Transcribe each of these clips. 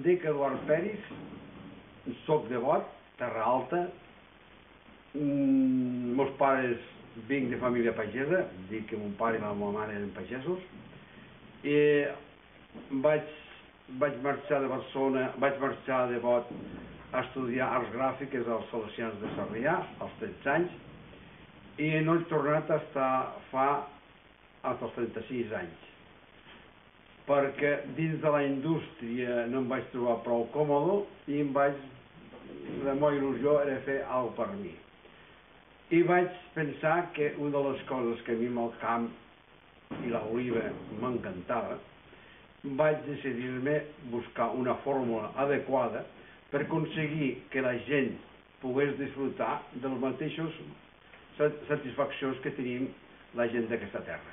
Em dic Eduard Peris, soc de Bot, Terra Alta. Meus pares, vinc de família pagesa, dic que mon pare i la meva mare eren pagesos. I vaig marxar de Barcelona, vaig marxar de Bot a estudiar arts gràfiques als Salesians de Sarrià, als 13 anys, i no he tornat fins als 36 anys, perquè dins de la indústria no em vaig trobar prou còmode i la meva il·lusió era fer alguna cosa per mi. I vaig pensar que una de les coses que a mi amb el camp i l'oliva m'encantava, vaig decidir-me buscar una fórmula adequada per aconseguir que la gent pogués disfrutar de les mateixes satisfaccions que tenim la gent d'aquesta terra.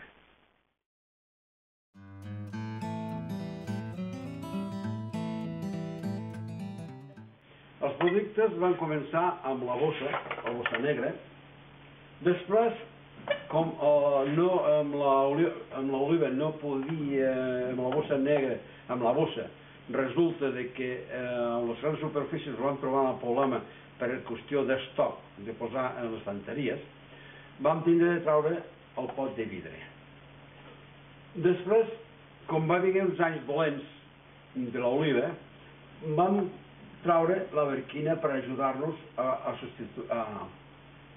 Els productes van començar amb la bossa negra. Després, com amb l'oliva no podia, amb la bossa negra, amb la bossa, resulta que les grans superfícies van trobar el problema per qüestió d'estoc, de posar en les estanteries, vam tindre de treure el pot de vidre. Després, com va haver uns anys dolents de l'oliva, vam treure la barquina per ajudar-nos a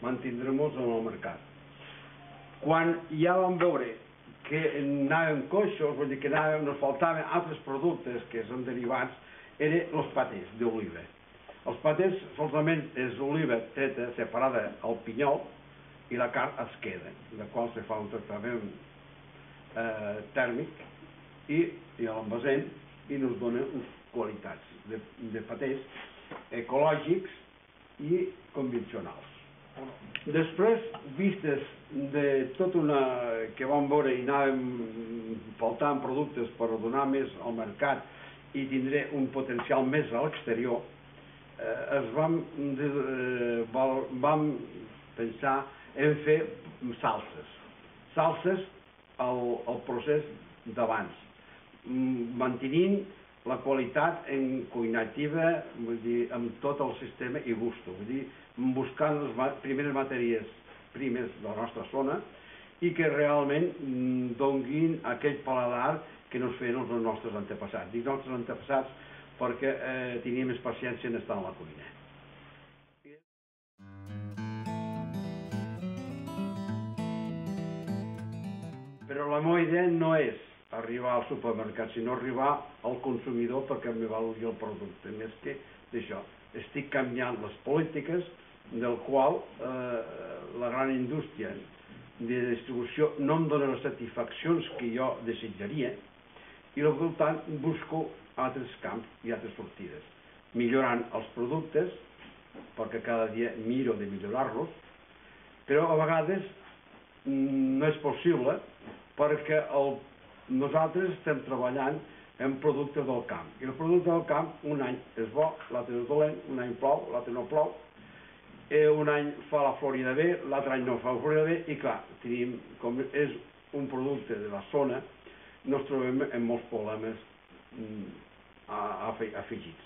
mantindre-nos en el mercat. Quan ja vam veure que anàvem coixos, vull dir que ens faltaven altres productes que són derivats, eren els patés d'oliva. Els patés solament és oliva treta, separada al pinyol, i la carn es queda, de qual se fa un tractament tèrmic i l'envasem i ens dona unes qualitats de patés ecològics i convencionals. Després, vistes de tot que vam veure i anàvem faltant productes per donar més al mercat i tindré un potencial més a l'exterior, vam pensar en fer salses. Salses al procés d'abans, mantenint la qualitat cuinativa, vull dir, amb tot el sistema i gusto, vull dir, buscant les primeres matèries primes de la nostra zona i que realment donguin aquell paladar que nos feien els nostres antepassats. Dic nostres antepassats perquè tenia més paciència en estar a la cuina. Però la meva idea no és arribar al supermercat, sinó arribar al consumidor perquè em valori el producte. Més que d'això, estic canviant les polítiques del qual la gran indústria de distribució no em dona les satisfaccions que jo desitjaria i per tant busco altres camps i altres sortides, millorant els productes perquè cada dia miro de millorar-los, però a vegades no és possible perquè nosaltres estem treballant en productes del camp. I el producte del camp un any és bo, l'altre és dolent, un any plou, l'altre no plou, un any fa la florida bé, l'altre any no fa la florida bé, i clar, com és un producte de la zona, ens trobem amb molts problemes afegits.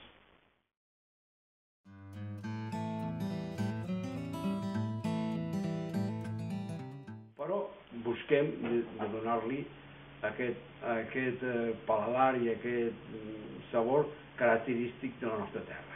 Però busquem de donar-li aquest paladar i aquest sabor característic de la nostra terra.